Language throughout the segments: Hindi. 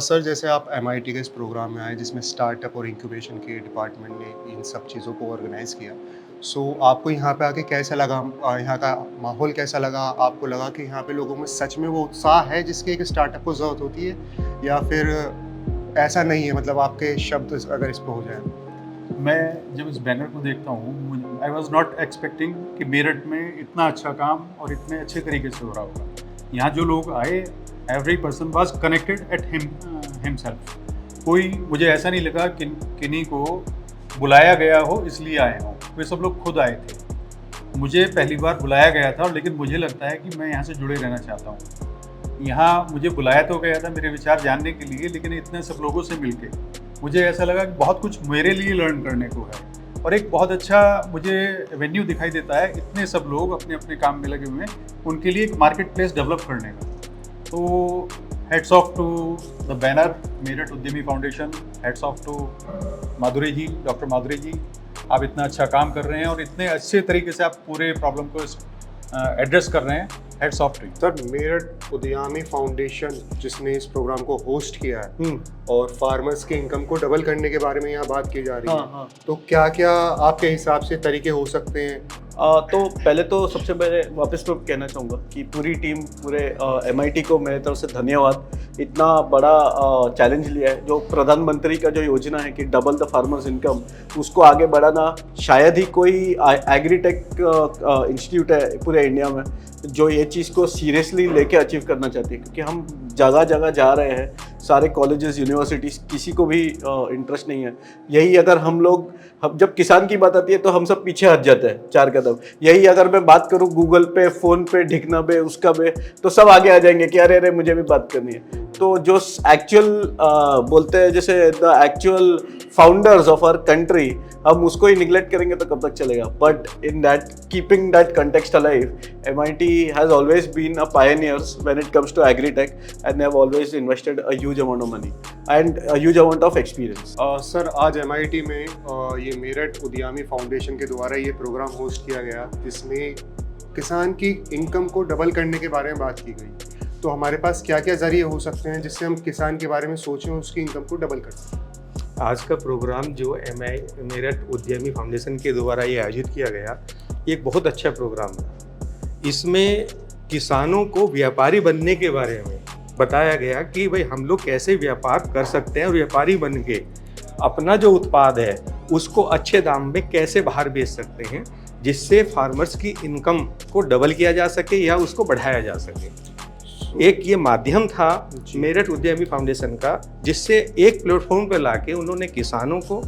सर जैसे आप एमआईटी के इस प्रोग्राम में आए जिसमें स्टार्टअप और इंक्यूबेशन के डिपार्टमेंट ने इन सब चीज़ों को ऑर्गेनाइज़ किया। सो आपको यहाँ पे आके कैसा लगा? यहाँ का माहौल कैसा लगा? आपको लगा कि यहाँ पे लोगों में सच में वो उत्साह है जिसकी एक स्टार्टअप को ज़रूरत होती है, या फिर ऐसा नहीं है? मतलब आपके शब्द अगर इस पे हो जाएँ। मैं जब इस बैनर को देखता हूँ, आई वॉज नॉट एक्सपेक्टिंग कि मेरठ में इतना अच्छा काम और इतने अच्छे तरीके से हो रहा होगा। यहाँ जो लोग आए, every person was connected eight himself. कोई मुझे ऐसा नहीं लगा कि किन्हीं को बुलाया गया हो इसलिए आए हों। वे सब लोग खुद आए थे। मुझे पहली बार बुलाया गया था, लेकिन मुझे लगता है कि मैं यहाँ से जुड़े रहना चाहता हूँ। यहाँ मुझे बुलाया तो गया था मेरे विचार जानने के लिए, लेकिन इतने सब लोगों से मिलके मुझे ऐसा लगा कि बहुत कुछ मेरे लिए लर्न करने को है, और एक बहुत अच्छा मुझे वेन्यू दिखाई देता है। इतने सब लोग अपने अपने काम में लगे हुए हैं, उनके लिए एक मार्केट प्लेस डेवलप करने का। तो heads off to the banner Meerut उद्यमी foundation, heads off to Madhuri ji, doctor Madhuri ji, आप इतना अच्छा काम कर रहे हैं और इतने अच्छे तरीके से आप पूरे प्रॉब्लम को एड्रेस कर रहे हैं। Heads off to. Sir Meerut उद्यमी फाउंडेशन जिसने इस प्रोग्राम को होस्ट किया है और फार्मर्स की इनकम को डबल करने के बारे में यहाँ बात की जा रही है। हाँ। तो क्या क्या आपके हिसाब से तरीके हो सकते हैं? तो पहले तो सबसे पहले वापस मैं कहना चाहूँगा कि पूरी टीम, पूरे एमआईटी को मेरे तरफ से धन्यवाद। इतना बड़ा चैलेंज लिया है। जो प्रधानमंत्री का जो योजना है कि डबल द फार्मर्स इनकम, उसको आगे बढ़ाना शायद ही कोई एग्रीटेक इंस्टीट्यूट है पूरे इंडिया में जो ये चीज़ को सीरियसली लेके अचीव करना चाहती है, क्योंकि हम जगह जगह जा रहे हैं, सारे कॉलेजेस, यूनिवर्सिटीज़, किसी को भी इंटरेस्ट नहीं है। यही अगर हम जब किसान की बात आती है तो हम सब पीछे हट जाते हैं 4 कदम। यही अगर मैं बात करूँ गूगल पे, फ़ोन पे, ढिकना पे, उसका पे, तो सब आगे आ जाएंगे कि अरे मुझे भी बात करनी है। तो जो एक्चुअल बोलते हैं जैसे the actual founders of our country, हम उसको ही निगलेक्ट करेंगे तो कब तक चलेगा। But in that, keeping that context alive, MIT has always been a pioneers when it comes to agri-tech, and they have always invested a huge amount of money and a huge amount of experience. Sir आज MIT में ये मेरठ उद्यमी फाउंडेशन के द्वारा ये प्रोग्राम होस्ट किया गया जिसमें किसान की इनकम को डबल करने के बारे में बात की गई। तो हमारे पास क्या क्या जरिए हो सकते हैं जिससे हम किसान के बारे में सोचें और उसकी इनकम को डबल कर सकें? आज का प्रोग्राम जो मेरठ उद्यमी फाउंडेशन के द्वारा ये आयोजित किया गया, ये एक बहुत अच्छा प्रोग्राम है। इसमें किसानों को व्यापारी बनने के बारे में बताया गया कि भाई हम लोग कैसे व्यापार कर सकते हैं और व्यापारी बन के अपना जो उत्पाद है उसको अच्छे दाम में कैसे बाहर बेच सकते हैं, जिससे फार्मर्स की इनकम को डबल किया जा सके या उसको बढ़ाया जा सके। एक ये माध्यम था मेरठ उद्यमी फाउंडेशन का, जिससे एक प्लेटफॉर्म पर लाके उन्होंने किसानों को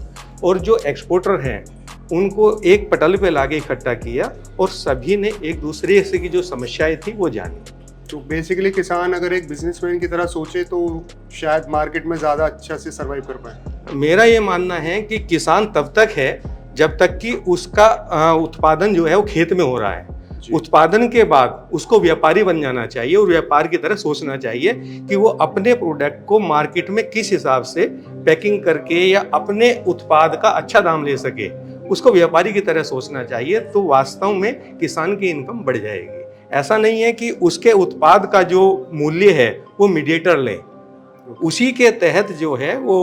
और जो एक्सपोर्टर हैं उनको एक पटल पे लाके इकट्ठा किया और सभी ने एक दूसरे से की जो समस्याएं थी वो जानी। तो बेसिकली किसान अगर एक बिजनेसमैन की तरह सोचे तो शायद मार्केट में ज़्यादा अच्छा से सर्वाइव कर पाए। मेरा ये मानना है कि किसान तब तक है जब तक कि उसका उत्पादन जो है वो खेत में हो रहा है। उत्पादन के बाद उसको व्यापारी बन जाना चाहिए और व्यापार की तरह सोचना चाहिए कि वो अपने प्रोडक्ट को मार्केट में किस हिसाब से पैकिंग करके या अपने उत्पाद का अच्छा दाम ले सके, उसको व्यापारी की तरह सोचना चाहिए। तो वास्तव में किसान की इनकम बढ़ जाएगी। ऐसा नहीं है कि उसके उत्पाद का जो मूल्य है वो मीडिएटर ले। उसी के तहत जो है वो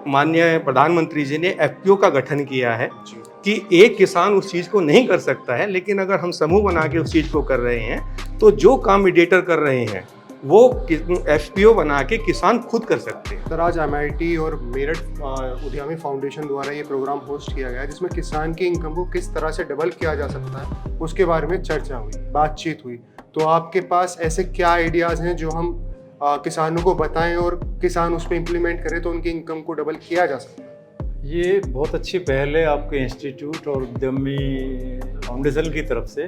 माननीय प्रधानमंत्री जी ने FPO का गठन किया है कि एक किसान उस चीज़ को नहीं कर सकता है, लेकिन अगर हम समूह बना के उस चीज़ को कर रहे हैं तो जो काम मीडिएटर कर रहे हैं वो FPO बना के किसान खुद कर सकते हैं। सर आज MIT और मेरठ उद्यमी फाउंडेशन द्वारा ये प्रोग्राम होस्ट किया गया जिसमें किसान की इनकम को किस तरह से डबल किया जा सकता है उसके बारे में चर्चा हुई, बातचीत हुई। तो आपके पास ऐसे क्या आइडियाज़ हैं जो हम किसानों को बताएं और किसान उस पर इम्प्लीमेंट करें तो उनकी इनकम को डबल किया जा सकता है? ये बहुत अच्छी पहल है आपके इंस्टीट्यूट और उद्यमी फाउंडेशन की तरफ से।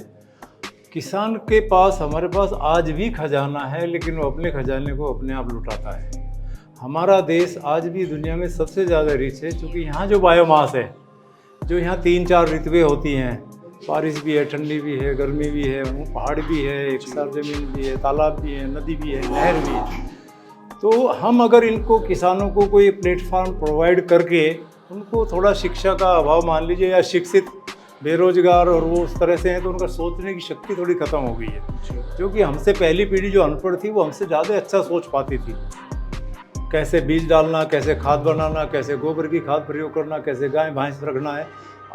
किसान के पास, हमारे पास आज भी खजाना है, लेकिन वो अपने खजाने को अपने आप लुटाता है। हमारा देश आज भी दुनिया में सबसे ज़्यादा रिच है, क्योंकि यहाँ जो बायोमास है, जो यहाँ 3-4 ऋतुएं होती हैं, बारिश भी है, ठंडी भी है, गर्मी भी है, पहाड़ भी है, एक साथ ज़मीन भी है, तालाब भी है, नदी भी है, नहर भी है। तो हम अगर इनको, किसानों को कोई प्लेटफॉर्म प्रोवाइड करके उनको थोड़ा शिक्षा का अभाव मान लीजिए, या शिक्षित बेरोजगार और वो उस तरह से हैं, तो उनका सोचने की शक्ति थोड़ी ख़त्म हो गई है। क्योंकि हमसे पहली पीढ़ी जो अनपढ़ थी वो हमसे ज़्यादा अच्छा सोच पाती थी। कैसे बीज डालना, कैसे खाद बनाना, कैसे गोबर की खाद प्रयोग करना, कैसे गाय भैंस रखना है।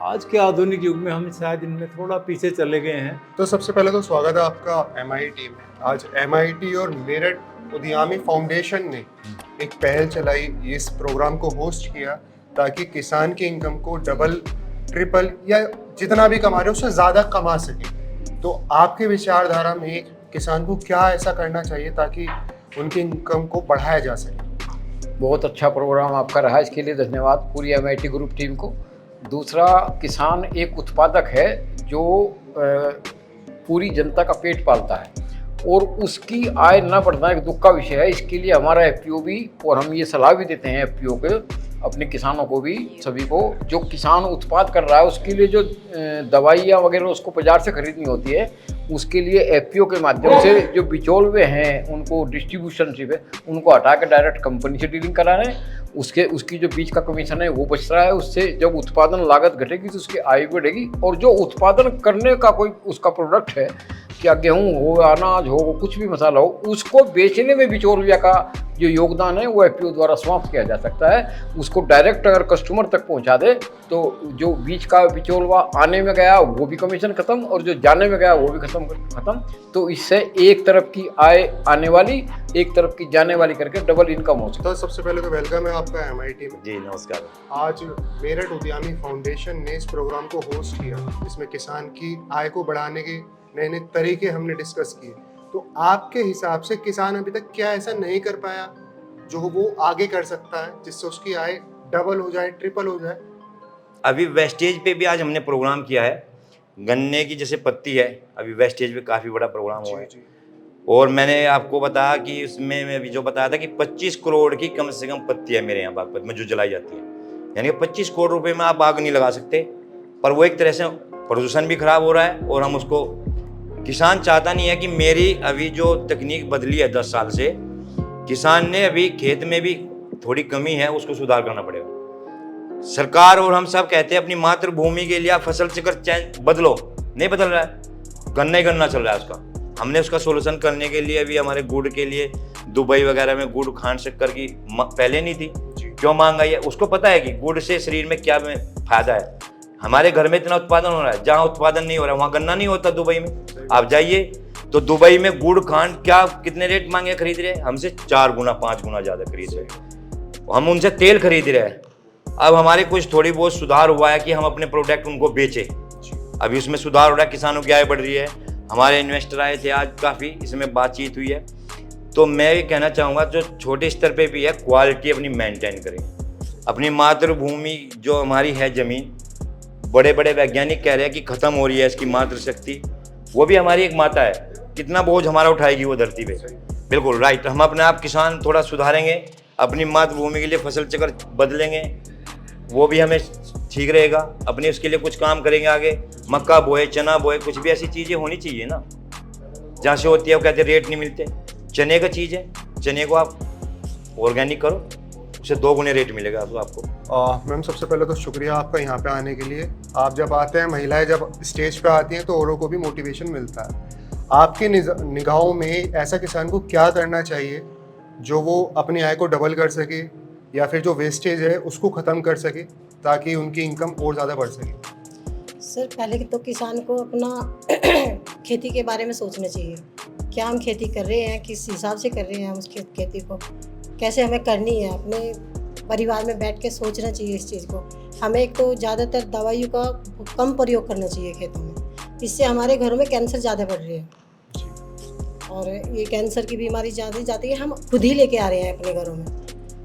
आज के आधुनिक युग में हम शायद इनमें थोड़ा पीछे चले गए हैं। तो सबसे पहले तो स्वागत है आपका MIT में। आज MIT और मेरठ उद्यमी फाउंडेशन ने एक पहल चलाई, इस प्रोग्राम को होस्ट किया ताकि किसान की इनकम को डबल ट्रिपल या जितना भी कमा रहे हैं उससे ज़्यादा कमा सके। तो आपके विचारधारा में किसान को क्या ऐसा करना चाहिए ताकि उनकी इनकम को बढ़ाया जा सके? बहुत अच्छा प्रोग्राम आपका रहा, इसके लिए धन्यवाद पूरी MIT ग्रुप टीम को। दूसरा, किसान एक उत्पादक है जो पूरी जनता का पेट पालता है और उसकी आय न बढ़ना एक दुख का विषय है। इसके लिए हमारा FPO भी, और हम ये सलाह भी देते हैं FPO के अपने किसानों को भी, सभी को, जो किसान उत्पाद कर रहा है उसके लिए जो दवाइयाँ वगैरह उसको बाजार से खरीदनी होती है, उसके लिए FPO के माध्यम से जो बिचौलवे हैं उनको डिस्ट्रीब्यूशनशिप है उनको हटा के डायरेक्ट कंपनी से डीलिंग करा रहे हैं। उसकी जो बीज का कमीशन है वो बच रहा है। उससे जब उत्पादन लागत घटेगी तो उसकी आय बढ़ेगी, और जो उत्पादन करने का कोई उसका प्रोडक्ट है, क्या गेहूँ हो, अनाज हो, कुछ भी मसाला हो, उसको बेचने में बिचौलिया का जो योगदान है वो FPO द्वारा समाप्त किया जा सकता है। उसको डायरेक्ट अगर कस्टमर तक पहुंचा दे तो जो बीज का बिचौलवा आने में गया वो भी कमीशन खत्म, और जो जाने में गया वो भी खत्म। तो इससे एक तरफ की आय आने वाली, एक तरफ की जाने वाली करके डबल इनकम हो सकती है। तो सबसे पहले तो वेलकम है आपका MIT में। जी नमस्कार। आज मेरठ उद्यमी फाउंडेशन ने इस प्रोग्राम को होस्ट किया जिसमें किसान की आय को बढ़ाने के नए नए तरीके हमने डिस्कस किए। तो आपके हिसाब से किसान अभी तक क्या ऐसा नहीं कर पाया जो वो आगे कर सकता है जिससे उसकी आय डबल हो जाए, ट्रिपल हो जाए? अभी वेस्टेज पे भी आज हमने प्रोग्राम किया है। गन्ने की जैसे पत्ती है, अभी वेस्टेज पे काफ़ी बड़ा प्रोग्राम हुआ है। और मैंने आपको बताया कि उसमें मैं भी जो बताया था कि 25 करोड़ की कम से कम पत्ती है मेरे यहाँ बागपत में जो जलाई जाती है। यानी कि 25 करोड़ रुपए में आप आग नहीं लगा सकते, पर वो एक तरह से प्रदूषण भी खराब हो रहा है। और हम उसको, किसान चाहता नहीं है कि मेरी अभी जो तकनीक बदली है 10 साल से, किसान ने अभी खेत में भी थोड़ी कमी है, उसको सुधार करना पड़ेगा। सरकार और हम सब कहते हैं अपनी मातृभूमि के लिए फसल चक्र चेंज बदलो, नहीं बदल रहा है, गन्ना ही गन्ना चल रहा है उसका। हमने उसका सोल्यूशन करने के लिए अभी हमारे गुड़ के लिए दुबई वगैरह में गुड़ खांड शक्कर की पहले नहीं थी, क्यों मांग आई है? उसको पता है कि गुड़ से शरीर में क्या फायदा है। हमारे घर में इतना उत्पादन हो रहा है, जहाँ उत्पादन नहीं हो रहा है वहाँ गन्ना नहीं होता। दुबई में आप जाइए तो दुबई में गुड़ खांड क्या कितने रेट मांगे खरीद रहे हैं? हमसे 4 गुना 5 गुना ज़्यादा खरीद रहे हैं। हम उनसे तेल खरीद रहे हैं। अब हमारे कुछ थोड़ी बहुत सुधार हुआ है कि हम अपने प्रोडक्ट उनको बेचें। अभी उसमें सुधार हो रहा है, किसानों की आय बढ़ रही है। हमारे इन्वेस्टर आए थे आज, काफ़ी इसमें बातचीत हुई है। तो मैं ये कहना चाहूँगा जो छोटे स्तर पे भी है, क्वालिटी अपनी मेंटेन करें। अपनी मातृभूमि जो हमारी है ज़मीन, बड़े बड़े वैज्ञानिक कह रहे हैं कि ख़त्म हो रही है इसकी मातृशक्ति, वो भी हमारी एक माता है। कितना बोझ हमारा उठाएगी वो धरती पे। बिल्कुल राइट। हम अपने आप किसान थोड़ा सुधारेंगे, अपनी मातृभूमि के लिए फसल चक्र बदलेंगे, वो भी हमें ठीक रहेगा। अपने उसके लिए कुछ काम करेंगे आगे, मक्का बोए, चना बोए, कुछ भी ऐसी चीज़ें होनी चाहिए ना। जहाँ से होती है वो कहते हैं रेट नहीं मिलते। चने का चीज़ है, चने को आप ऑर्गेनिक करो, उससे 2 गुने रेट मिलेगा आपको। मैम सबसे पहले तो शुक्रिया आपका यहाँ पे आने के लिए। आप जब आते हैं, महिलाएं जब स्टेज पे आती हैं तो औरों को भी मोटिवेशन मिलता है। आपके निगाहों में ऐसा किसान को क्या करना चाहिए जो वो अपनी आय को डबल कर सके या फिर जो वेस्टेज है उसको ख़त्म कर सके ताकि उनकी इनकम और ज़्यादा बढ़ सके? सर पहले तो किसान को अपना खेती के बारे में सोचना चाहिए। क्या हम खेती कर रहे हैं, किस हिसाब से कर रहे हैं हम उस खेती को, कैसे हमें करनी है। अपने परिवार में बैठ के सोचना चाहिए इस चीज़ को। हमें एक तो ज़्यादातर दवाइयों का कम प्रयोग करना चाहिए खेतों में। इससे हमारे घरों में कैंसर ज़्यादा बढ़ रहे हैं और ये कैंसर की बीमारी ज़्यादा जाती है, हम खुद ही लेके आ रहे हैं अपने घरों में।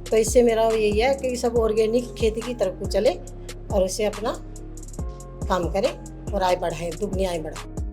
तो इससे मेरा यही है कि सब ऑर्गेनिक खेती की तरफ को चले और उससे अपना काम करें और आय बढ़ाएं, दुगनी आय बढ़ाएं।